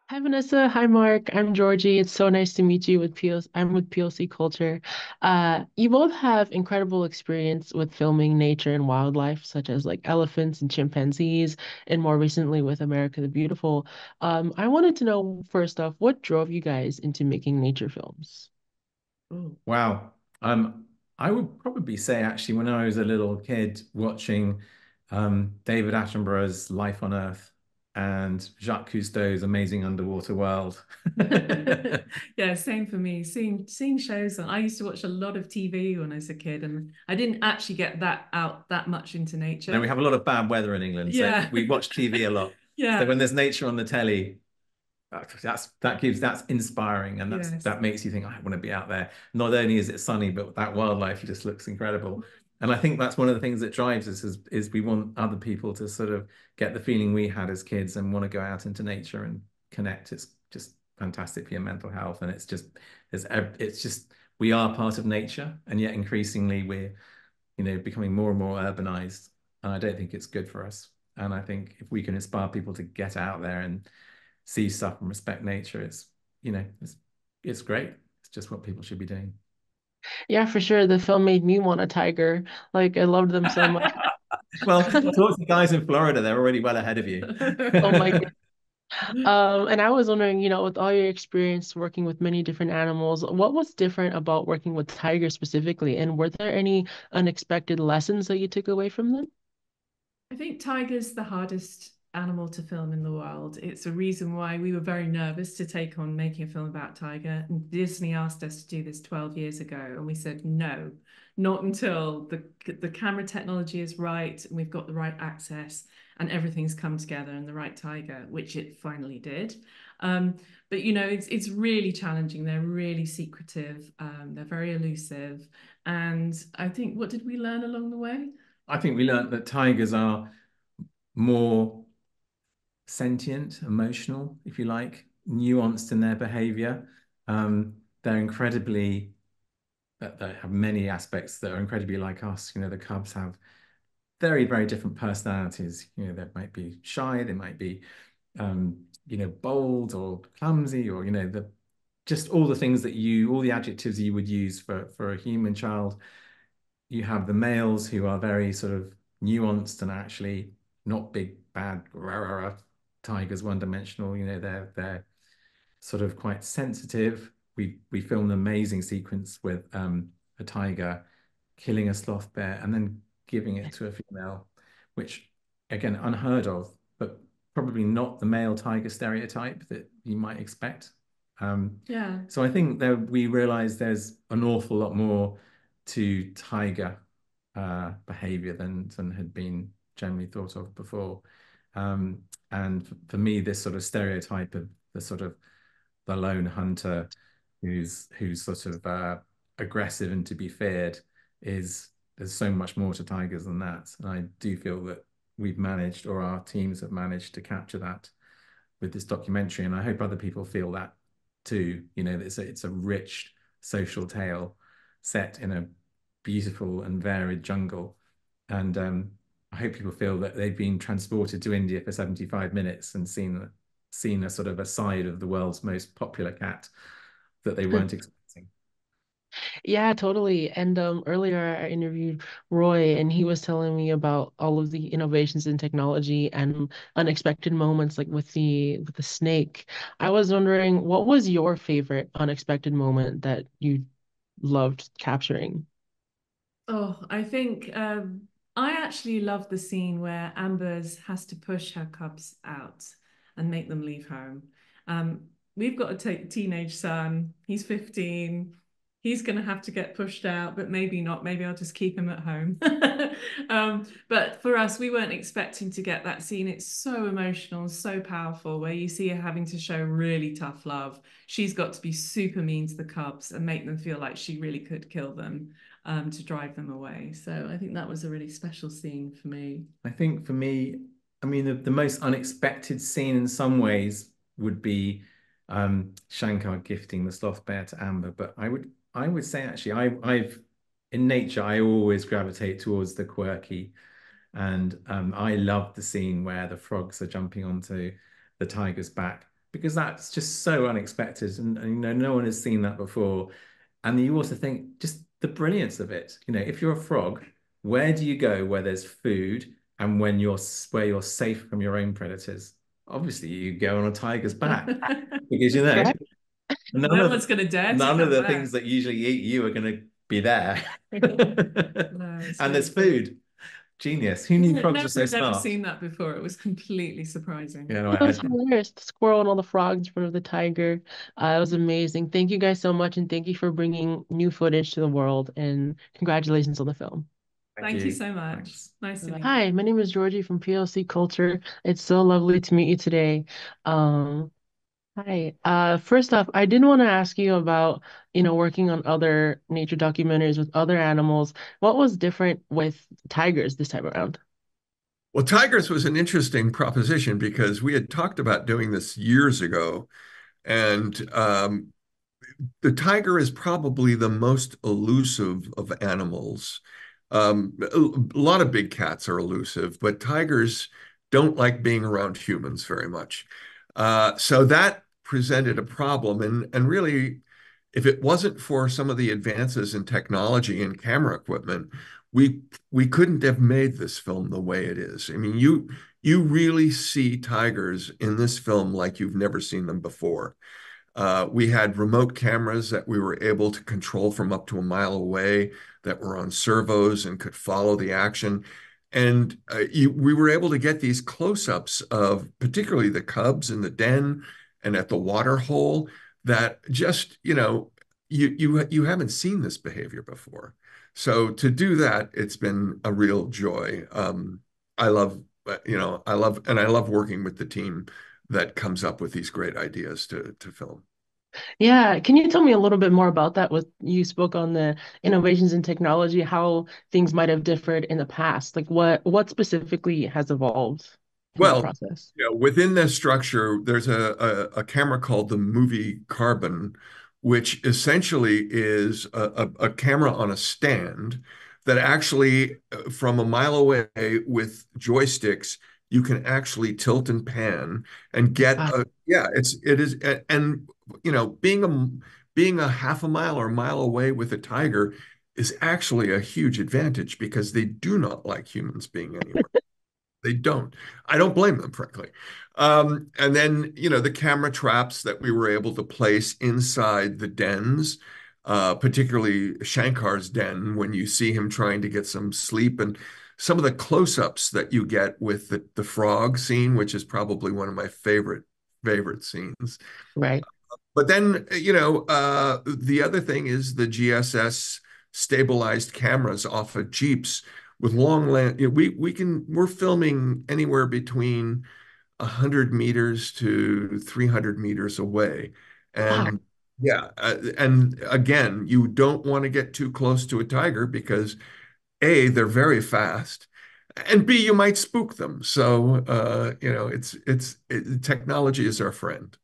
Hi Vanessa, hi Mark. I'm Jorgie. It's so nice to meet you with POC. I'm with POC Culture. You both have incredible experience with filming nature and wildlife, such as like elephants and chimpanzees, and more recently with America the Beautiful. I wanted to know first off, what drove you guys into making nature films? Oh, wow. I would probably say actually when I was a little kid watching David Attenborough's Life on Earth and Jacques Cousteau's Amazing Underwater World. yeah, same for me. Seeing shows on. I used to watch a lot of TV when I was a kid, and I didn't actually get that out that much into Now we nature. have a lot of bad weather in England, so Yeah, we watch TV a lot. So yeah, when there's nature on the telly, that's inspiring, and yes. that makes you think I want to be out there. Not only is it sunny, but that wildlife just looks incredible. And I think that's one of the things that drives us is we want other people to sort of get the feeling we had as kids and want to go out into nature and connect. It's just fantastic for your mental health, and it's just we are part of nature, and yet increasingly we're becoming more and more urbanized, and I don't think it's good for us. And I think if we can inspire people to get out there and see stuff and respect nature, it's great. It's just what people should be doing. Yeah, for sure. The film made me want a tiger. Like I loved them so much. Well, talk to guys in Florida, they're already well ahead of you. Oh my and I was wondering, with all your experience working with many different animals, what was different about working with tigers specifically? And were there any unexpected lessons that you took away from them? I think tiger's the hardest animal to film in the world. It's a reason why we were very nervous to take on making a film about tiger. And Disney asked us to do this 12 years ago, and we said no, not until the camera technology is right and we've got the right access and everything's come together and the right tiger, which it finally did. Um, but it's really challenging. They're really secretive. They're very elusive. And I think what did we learn along the way? I think we learned that tigers are more sentient, emotional, if you like, nuanced in their behavior. They're incredibly, they have many aspects that are incredibly like us. The cubs have very, very different personalities. They might be shy, they might be, bold or clumsy, or the just all the things all the adjectives you would use for a human child. You have the males who are very sort of nuanced and actually not big, bad rah, rah, rah, tigers, one-dimensional. They're sort of quite sensitive. We filmed an amazing sequence with a tiger killing a sloth bear and then giving it to a female, which again unheard of, but probably not the male tiger stereotype that you might expect. Yeah. So I think that we realize there's an awful lot more to tiger behavior than had been generally thought of before. Um, and for me, this sort of stereotype of the lone hunter who's sort of aggressive and to be feared is there's so much more to tigers than that. And I do feel that we've managed, or our teams have managed, to capture that with this documentary. And I hope other people feel that too. It's a rich social tale set in a beautiful and varied jungle. And I hope people feel that they've been transported to India for 75 minutes and seen a sort of a side of the world's most popular cat that they weren't expecting. Yeah, totally. And earlier I interviewed Roy, and he was telling me about all of the innovations in technology and unexpected moments, like with the snake. I was wondering, what was your favorite unexpected moment that you loved capturing? Oh, I think I actually love the scene where Amber's has to push her cubs out and make them leave home. Um, we've got a teenage son. He's 15. He's going to have to get pushed out, but maybe not. Maybe I'll just keep him at home. But for us, we weren't expecting to get that scene. It's so emotional, so powerful, where you see her having to show really tough love. She's got to be super mean to the cubs and make them feel like she really could kill them to drive them away. So I think that was a really special scene for me. I think for me, I mean, the most unexpected scene in some ways would be Shankar gifting the sloth bear to Amber. But I would say actually, I've in nature, I always gravitate towards the quirky. And I love the scene where the frogs are jumping onto the tiger's back because that's just so unexpected, and no one has seen that before. And you also think just the brilliance of it. If you're a frog, where do you go where there's food and where you're safe from your own predators? Obviously, you go on a tiger's back because Right? No one's going to dare to none of come the back. things that usually eat you are going to be there. No, it's And really there's funny. food. Genius. Who knew frogs were so Never smart? seen that before. It was completely surprising. Yeah, no, It was hilarious. The squirrel and all the frogs in front of the tiger. It was amazing. Thank you guys so much, and thank you for bringing new footage to the world. And congratulations on the film. Thank you so much. Thanks. Nice to meet you. Hi, my name is Jorgie from POC Culture. It's so lovely to meet you today. Um, Hi. First off, I did want to ask you about, working on other nature documentaries with other animals. What was different with tigers this time around? Well, tigers was an interesting proposition because we had talked about doing this years ago, and the tiger is probably the most elusive of animals. A lot of big cats are elusive, but tigers don't like being around humans very much. So that presented a problem, and really, if it wasn't for some of the advances in technology and camera equipment, we couldn't have made this film the way it is. I mean, you really see tigers in this film like you've never seen them before. We had remote cameras that we were able to control from up to a mile away that were on servos and could follow the action. And we were able to get these close-ups of particularly the cubs in the den and at the water hole that just, you haven't seen this behavior before. So to do that, it's been a real joy. I love, I love working with the team that comes up with these great ideas to film. Yeah, can you tell me a little bit more about that? You spoke on the innovations in technology, how things might have differed in the past. Like what specifically has evolved in that Well, process? within this structure, there's a camera called the movie Carbon, which essentially is a camera on a stand that actually, from a mile away with joysticks, you can actually tilt and pan and get Ah, it is, and being a half a mile or a mile away with a tiger is actually a huge advantage because they do not like humans being anywhere. They don't. I don't blame them, frankly. And then, the camera traps that we were able to place inside the dens, particularly Shankar's den, when you see him trying to get some sleep, and some of the close-ups that you get with the frog scene, which is probably one of my favorite scenes. right. But then, the other thing is the GSS stabilized cameras off of Jeeps with long land. We're filming anywhere between 100 meters to 300 meters away. Wow. And yeah, and again, you don't want to get too close to a tiger because A, they're very fast, and B, you might spook them. So, technology is our friend.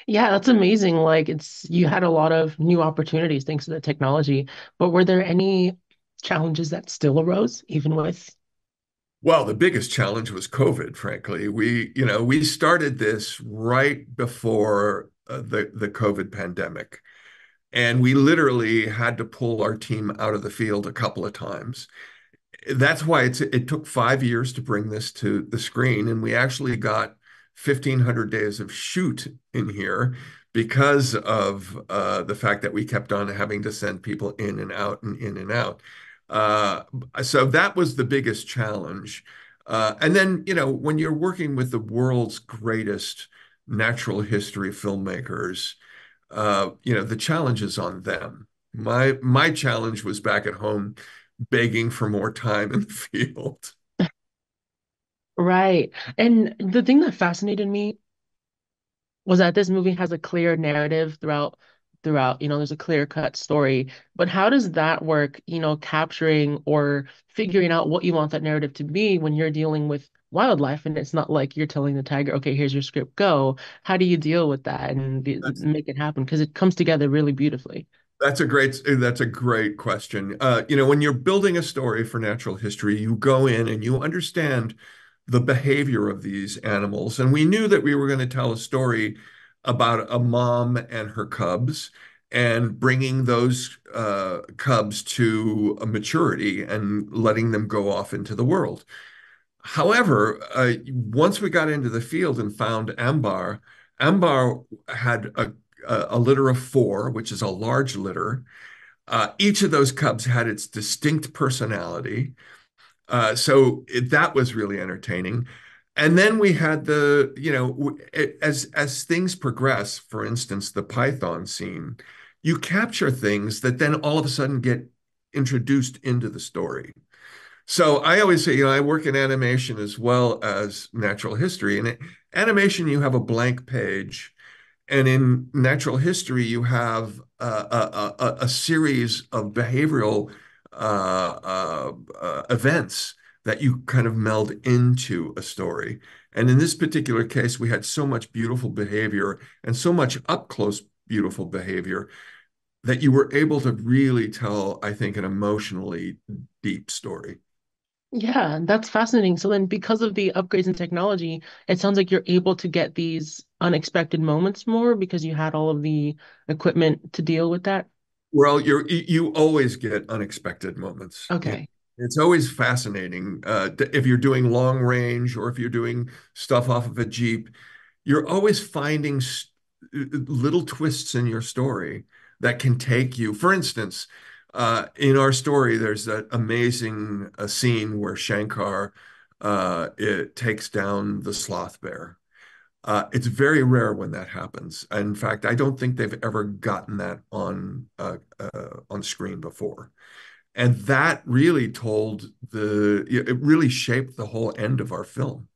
Yeah, that's amazing. Like you had a lot of new opportunities thanks to the technology, but were there any challenges that still arose even with? Well, the biggest challenge was COVID, frankly. We started this right before the COVID pandemic, and we literally had to pull our team out of the field a couple of times. That's why it took 5 years to bring this to the screen, and we actually got 1,500 days of shoot in here because of the fact that we kept on having to send people in and out and in and out. Uh, so that was the biggest challenge. And then, when you're working with the world's greatest natural history filmmakers, the challenge is on them. My challenge was back at home begging for more time in the field. Right. And the thing that fascinated me was that this movie has a clear narrative throughout, there's a clear-cut story. But how does that work, capturing or figuring out what you want that narrative to be when you're dealing with wildlife and it's not like you're telling the tiger, okay, here's your script, go. How do you deal with that and That's make it happen? Because it comes together really beautifully. that's a great question. When you're building a story for natural history, you go in and you understand the behavior of these animals. And we knew that we were going to tell a story about a mom and her cubs and bringing those cubs to a maturity and letting them go off into the world. However, once we got into the field and found Ambar, Ambar had a litter of 4, which is a large litter. Each of those cubs had its distinct personality. So that was really entertaining. And then we had as things progress, for instance, the Python scene, you capture things that then all of a sudden get introduced into the story. So I always say, I work in animation as well as natural history. And in animation, you have a blank page. And in natural history, you have a series of behavioral events that you kind of meld into a story. And in this particular case, we had so much beautiful behavior and so much up close beautiful behavior that you were able to really tell, I think, an emotionally deep story. Yeah, that's fascinating. So then because of the upgrades in technology, it sounds like you're able to get these unexpected moments more because you had all of the equipment to deal with that. Well, you always get unexpected moments. Okay. It's always fascinating. If you're doing long range or if you're doing stuff off of a Jeep, you're always finding little twists in your story that can take you. For instance, in our story, there's that amazing scene where Shankar it takes down the sloth bear. It's very rare when that happens. In fact, I don't think they've ever gotten that on screen before. And that really it really shaped the whole end of our film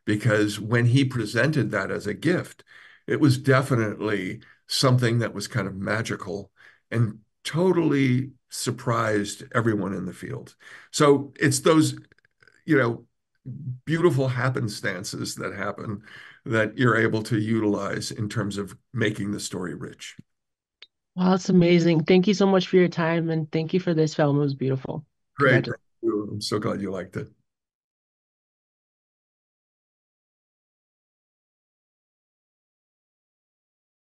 because when he presented that as a gift, it was definitely something that was kind of magical and totally surprised everyone in the field. So it's those, you know, beautiful happenstances that happen that you're able to utilize in terms of making the story rich. Wow, that's amazing. Thank you so much for your time and thank you for this film. It was beautiful. Great. Congratulations. Thank you. I'm so glad you liked it.